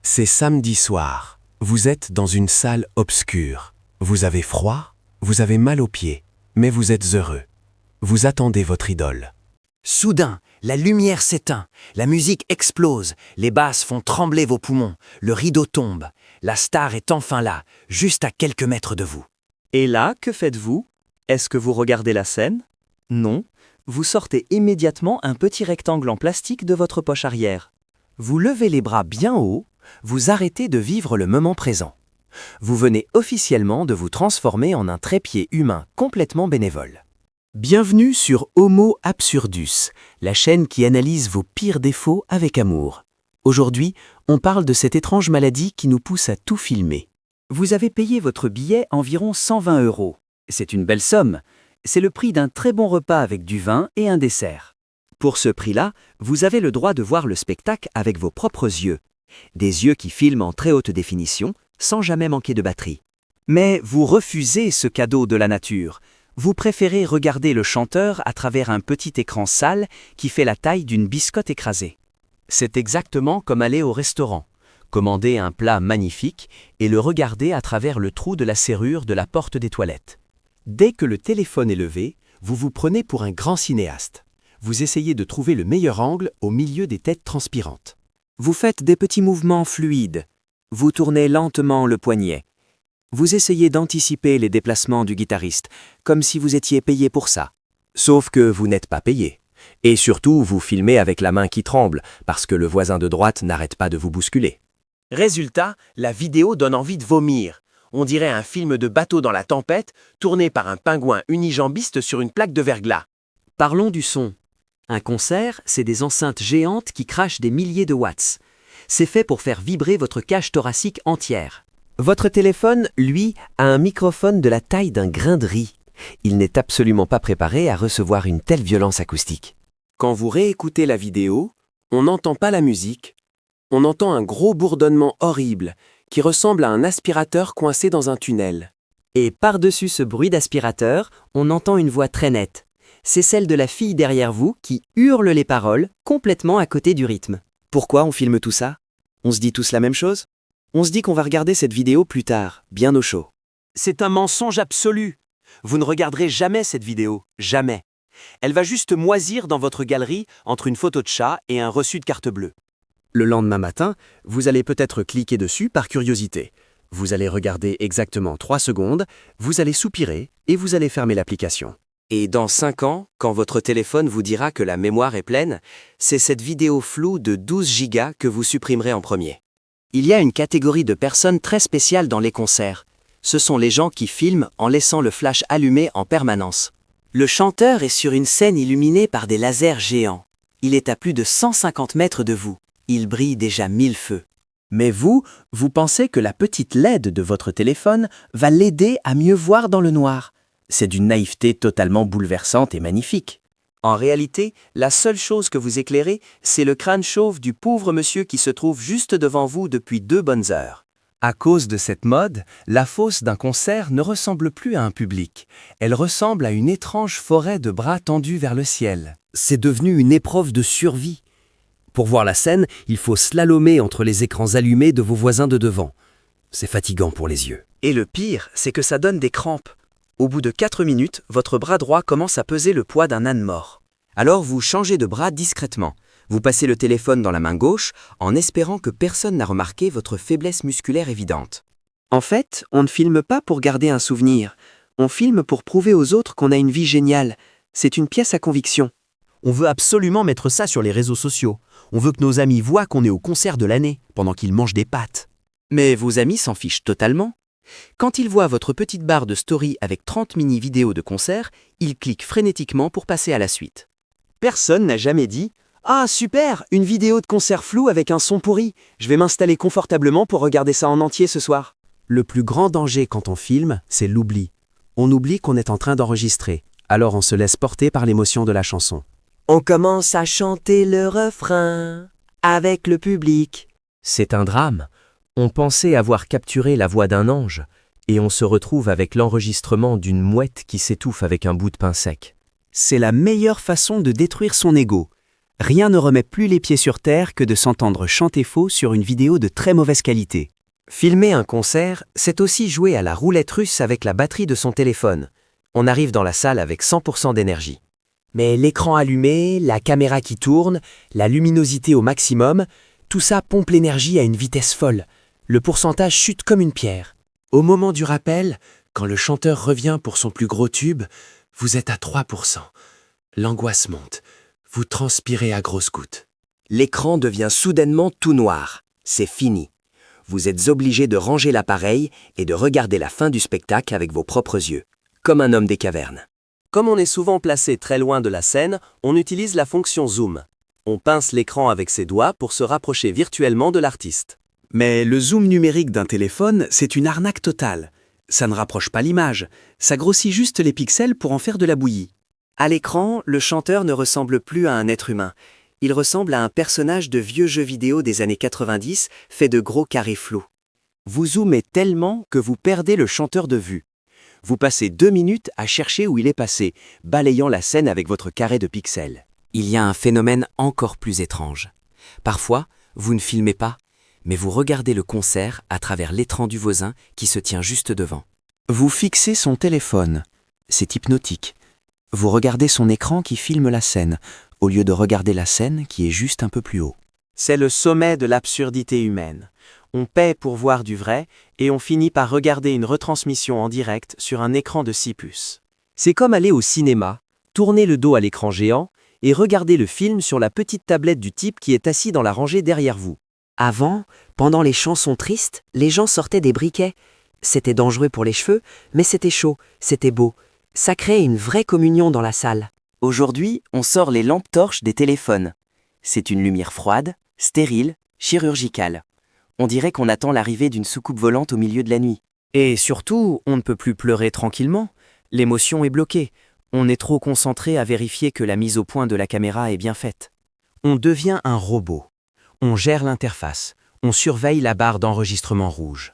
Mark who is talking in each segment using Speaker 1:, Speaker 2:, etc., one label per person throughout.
Speaker 1: C'est samedi soir. Vous êtes dans une salle obscure. Vous avez froid, vous avez mal aux pieds, mais vous êtes heureux. Vous attendez votre idole.
Speaker 2: Soudain, la lumière s'éteint, la musique explose, les basses font trembler vos poumons, le rideau tombe. La star est enfin là, juste à quelques mètres de vous.
Speaker 3: Et là, que faites-vous? Est-ce que vous regardez la scène? Non, vous sortez immédiatement un petit rectangle en plastique de votre poche arrière.
Speaker 2: Vous levez les bras bien haut, vous arrêtez de vivre le moment présent. Vous venez officiellement de vous transformer en un trépied humain complètement bénévole. Bienvenue sur Homo Absurdus, la chaîne qui analyse vos pires défauts avec amour. Aujourd'hui, on parle de cette étrange maladie qui nous pousse à tout filmer.
Speaker 3: Vous avez payé votre billet environ 120 €. C'est une belle somme. C'est le prix d'un très bon repas avec du vin et un dessert. Pour ce prix-là, vous avez le droit de voir le spectacle avec vos propres yeux. Des yeux qui filment en très haute définition, sans jamais manquer de batterie. Mais vous refusez ce cadeau de la nature. Vous préférez regarder le chanteur à travers un petit écran sale qui fait la taille d'une biscotte écrasée.
Speaker 2: C'est exactement comme aller au restaurant, commander un plat magnifique et le regarder à travers le trou de la serrure de la porte des toilettes. Dès que le téléphone est levé, vous vous prenez pour un grand cinéaste. Vous essayez de trouver le meilleur angle au milieu des têtes transpirantes.
Speaker 3: Vous faites des petits mouvements fluides. Vous tournez lentement le poignet. Vous essayez d'anticiper les déplacements du guitariste, comme si vous étiez payé pour ça.
Speaker 2: Sauf que vous n'êtes pas payé. Et surtout, vous filmez avec la main qui tremble, parce que le voisin de droite n'arrête pas de vous bousculer. Résultat, la vidéo donne envie de vomir. On dirait un film de bateau dans la tempête, tourné par un pingouin unijambiste sur une plaque de verglas.
Speaker 3: Parlons du son. Un concert, c'est des enceintes géantes qui crachent des milliers de watts. C'est fait pour faire vibrer votre cage thoracique entière.
Speaker 2: Votre téléphone, lui, a un microphone de la taille d'un grain de riz. Il n'est absolument pas préparé à recevoir une telle violence acoustique. Quand vous réécoutez la vidéo, on n'entend pas la musique. On entend un gros bourdonnement horrible qui ressemble à un aspirateur coincé dans un tunnel.
Speaker 3: Et par-dessus ce bruit d'aspirateur, on entend une voix très nette. C'est celle de la fille derrière vous qui hurle les paroles complètement à côté du rythme. Pourquoi on filme tout ça? On se dit tous la même chose? On se dit qu'on va regarder cette vidéo plus tard, bien au chaud.
Speaker 2: C'est un mensonge absolu. Vous ne regarderez jamais cette vidéo, jamais. Elle va juste moisir dans votre galerie entre une photo de chat et un reçu de carte bleue. Le lendemain matin, vous allez peut-être cliquer dessus par curiosité. Vous allez regarder exactement 3 secondes, vous allez soupirer et vous allez fermer l'application. Et dans 5 ans, quand votre téléphone vous dira que la mémoire est pleine, c'est cette vidéo floue de 12 gigas que vous supprimerez en premier. Il y a une catégorie de personnes très spéciale dans les concerts. Ce sont les gens qui filment en laissant le flash allumé en permanence. Le chanteur est sur une scène illuminée par des lasers géants. Il est à plus de 150 mètres de vous. Il brille déjà 1000 feux. Mais vous pensez que la petite LED de votre téléphone va l'aider à mieux voir dans le noir. C'est d'une naïveté totalement bouleversante et magnifique. En réalité, la seule chose que vous éclairez, c'est le crâne chauve du pauvre monsieur qui se trouve juste devant vous depuis 2 bonnes heures. À cause de cette mode, la fosse d'un concert ne ressemble plus à un public. Elle ressemble à une étrange forêt de bras tendus vers le ciel. C'est devenu une épreuve de survie. Pour voir la scène, il faut slalomer entre les écrans allumés de vos voisins de devant. C'est fatigant pour les yeux. Et le pire, c'est que ça donne des crampes. Au bout de 4 minutes, votre bras droit commence à peser le poids d'un âne mort. Alors vous changez de bras discrètement. Vous passez le téléphone dans la main gauche en espérant que personne n'a remarqué votre faiblesse musculaire évidente. En fait, on ne filme pas pour garder un souvenir. On filme pour prouver aux autres qu'on a une vie géniale. C'est une pièce à conviction. On veut absolument mettre ça sur les réseaux sociaux. On veut que nos amis voient qu'on est au concert de l'année, pendant qu'ils mangent des pâtes. Mais vos amis s'en fichent totalement. Quand ils voient votre petite barre de story avec 30 mini-vidéos de concert, ils cliquent frénétiquement pour passer à la suite. Personne n'a jamais dit « Ah super, une vidéo de concert flou avec un son pourri, je vais m'installer confortablement pour regarder ça en entier ce soir. » Le plus grand danger quand on filme, c'est l'oubli. On oublie qu'on est en train d'enregistrer, alors on se laisse porter par l'émotion de la chanson. On commence à chanter le refrain avec le public. C'est un drame. On pensait avoir capturé la voix d'un ange, et on se retrouve avec l'enregistrement d'une mouette qui s'étouffe avec un bout de pain sec. C'est la meilleure façon de détruire son ego.
Speaker 3: Rien ne remet plus les pieds sur terre que de s'entendre chanter faux sur une vidéo de très mauvaise qualité.
Speaker 2: Filmer un concert, c'est aussi jouer à la roulette russe avec la batterie de son téléphone. On arrive dans la salle avec 100% d'énergie. Mais l'écran allumé, la caméra qui tourne, la luminosité au maximum, tout ça pompe l'énergie à une vitesse folle. Le pourcentage chute comme une pierre. Au moment du rappel, quand le chanteur revient pour son plus gros tube, vous êtes à 3%. L'angoisse monte. Vous transpirez à grosses gouttes. L'écran devient soudainement tout noir. C'est fini. Vous êtes obligé de ranger l'appareil et de regarder la fin du spectacle avec vos propres yeux, comme un homme des cavernes. Comme on est souvent placé très loin de la scène, on utilise la fonction zoom. On pince l'écran avec ses doigts pour se rapprocher virtuellement de l'artiste.
Speaker 3: Mais le zoom numérique d'un téléphone, c'est une arnaque totale. Ça ne rapproche pas l'image, ça grossit juste les pixels pour en faire de la bouillie.
Speaker 2: À l'écran, le chanteur ne ressemble plus à un être humain. Il ressemble à un personnage de vieux jeux vidéo des années 90 fait de gros carrés flous. Vous zoomez tellement que vous perdez le chanteur de vue. Vous passez 2 minutes à chercher où il est passé, balayant la scène avec votre carré de pixels. Il y a un phénomène encore plus étrange. Parfois, vous ne filmez pas, mais vous regardez le concert à travers l'écran du voisin qui se tient juste devant. Vous fixez son téléphone. C'est hypnotique. Vous regardez son écran qui filme la scène, au lieu de regarder la scène qui est juste un peu plus haut. C'est le sommet de l'absurdité humaine. On paie pour voir du vrai, et on finit par regarder une retransmission en direct sur un écran de 6 pouces. C'est comme aller au cinéma, tourner le dos à l'écran géant, et regarder le film sur la petite tablette du type qui est assis dans la rangée derrière vous. Avant, pendant les chansons tristes, les gens sortaient des briquets. C'était dangereux pour les cheveux, mais c'était chaud, c'était beau. Ça créait une vraie communion dans la salle. Aujourd'hui, on sort les lampes torches des téléphones. C'est une lumière froide, stérile, chirurgicale. On dirait qu'on attend l'arrivée d'une soucoupe volante au milieu de la nuit. Et surtout, on ne peut plus pleurer tranquillement. L'émotion est bloquée. On est trop concentré à vérifier que la mise au point de la caméra est bien faite. On devient un robot. On gère l'interface. On surveille la barre d'enregistrement rouge.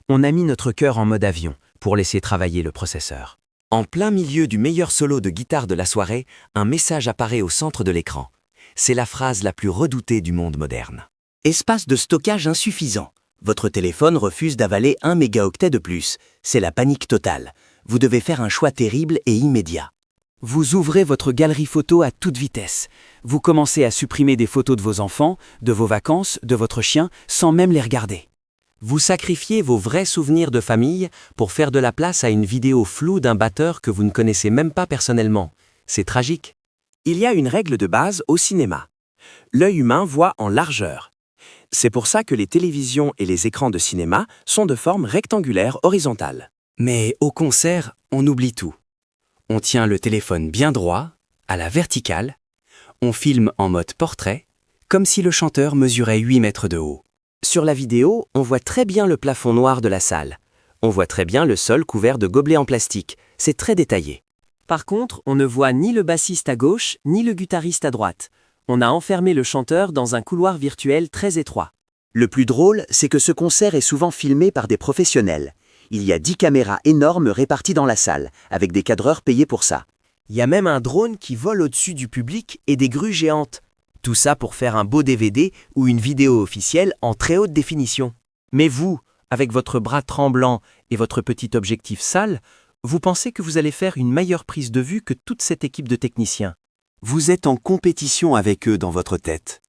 Speaker 2: On a mis notre cœur en mode avion pour laisser travailler le processeur. En plein milieu du meilleur solo de guitare de la soirée, un message apparaît au centre de l'écran. C'est la phrase la plus redoutée du monde moderne. Espace de stockage insuffisant. Votre téléphone refuse d'avaler 1 mégaoctet de plus. C'est la panique totale. Vous devez faire un choix terrible et immédiat. Vous ouvrez votre galerie photo à toute vitesse. Vous commencez à supprimer des photos de vos enfants, de vos vacances, de votre chien, sans même les regarder. Vous sacrifiez vos vrais souvenirs de famille pour faire de la place à une vidéo floue d'un batteur que vous ne connaissez même pas personnellement. C'est tragique. Il y a une règle de base au cinéma. L'œil humain voit en largeur. C'est pour ça que les télévisions et les écrans de cinéma sont de forme rectangulaire horizontale. Mais au concert, on oublie tout. On tient le téléphone bien droit, à la verticale. On filme en mode portrait, comme si le chanteur mesurait 8 mètres de haut. Sur la vidéo, on voit très bien le plafond noir de la salle. On voit très bien le sol couvert de gobelets en plastique. C'est très détaillé. Par contre, on ne voit ni le bassiste à gauche, ni le guitariste à droite. On a enfermé le chanteur dans un couloir virtuel très étroit. Le plus drôle, c'est que ce concert est souvent filmé par des professionnels. Il y a 10 caméras énormes réparties dans la salle, avec des cadreurs payés pour ça. Il y a même un drone qui vole au-dessus du public et des grues géantes. Tout ça pour faire un beau DVD ou une vidéo officielle en très haute définition. Mais vous, avec votre bras tremblant et votre petit objectif sale, vous pensez que vous allez faire une meilleure prise de vue que toute cette équipe de techniciens. Vous êtes en compétition avec eux dans votre tête.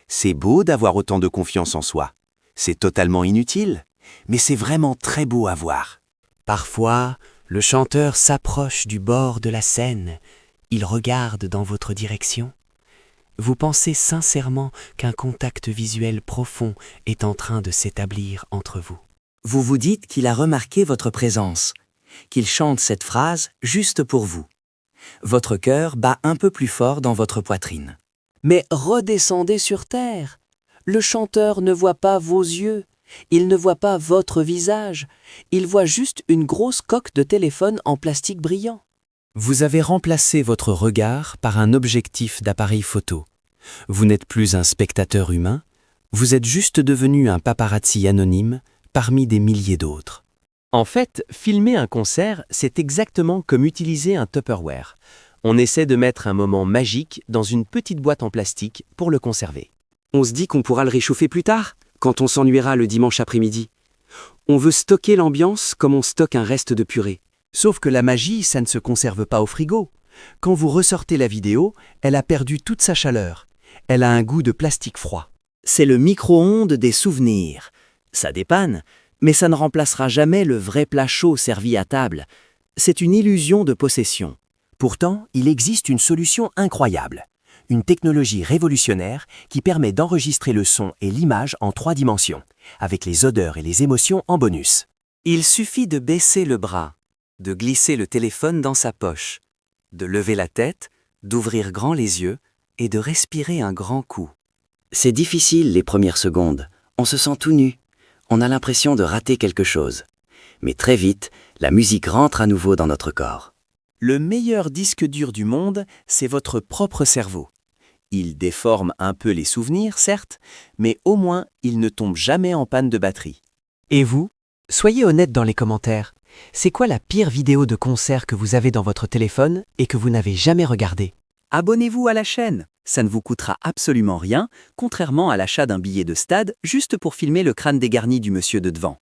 Speaker 2: C'est beau d'avoir autant de confiance en soi. C'est totalement inutile, mais c'est vraiment très beau à voir. Parfois, le chanteur s'approche du bord de la scène. Il regarde dans votre direction. Vous pensez sincèrement qu'un contact visuel profond est en train de s'établir entre vous. Vous vous dites qu'il a remarqué votre présence, qu'il chante cette phrase juste pour vous. Votre cœur bat un peu plus fort dans votre poitrine. Mais redescendez sur terre. Le chanteur ne voit pas vos yeux, il ne voit pas votre visage, il voit juste une grosse coque de téléphone en plastique brillant. Vous avez remplacé votre regard par un objectif d'appareil photo. Vous n'êtes plus un spectateur humain, vous êtes juste devenu un paparazzi anonyme parmi des milliers d'autres. En fait, filmer un concert, c'est exactement comme utiliser un Tupperware. On essaie de mettre un moment magique dans une petite boîte en plastique pour le conserver.
Speaker 3: On se dit qu'on pourra le réchauffer plus tard, quand on s'ennuiera le dimanche après-midi. On veut stocker l'ambiance comme on stocke un reste de purée.
Speaker 2: Sauf que la magie, ça ne se conserve pas au frigo. Quand vous ressortez la vidéo, elle a perdu toute sa chaleur. Elle a un goût de plastique froid.
Speaker 3: C'est le micro-ondes des souvenirs. Ça dépanne, mais ça ne remplacera jamais le vrai plat chaud servi à table. C'est une illusion de possession.
Speaker 4: Pourtant, il existe une solution incroyable. Une technologie révolutionnaire qui permet d'enregistrer le son et l'image en 3 dimensions, avec les odeurs et les émotions en bonus.
Speaker 3: Il suffit de baisser le bras, de glisser le téléphone dans sa poche, de lever la tête, d'ouvrir grand les yeux et de respirer un grand coup. C'est difficile les premières secondes. On se sent tout nu. On a l'impression de rater quelque chose. Mais très vite, la musique rentre à nouveau dans notre corps.
Speaker 2: Le meilleur disque dur du monde, c'est votre propre cerveau. Il déforme un peu les souvenirs, certes, mais au moins, il ne tombe jamais en panne de batterie. Et vous? Soyez honnête dans les commentaires. C'est quoi la pire vidéo de concert que vous avez dans votre téléphone et que vous n'avez jamais regardée?
Speaker 3: Abonnez-vous à la chaîne. Ça ne vous coûtera absolument rien, contrairement à l'achat d'un billet de stade juste pour filmer le crâne dégarni du monsieur de devant.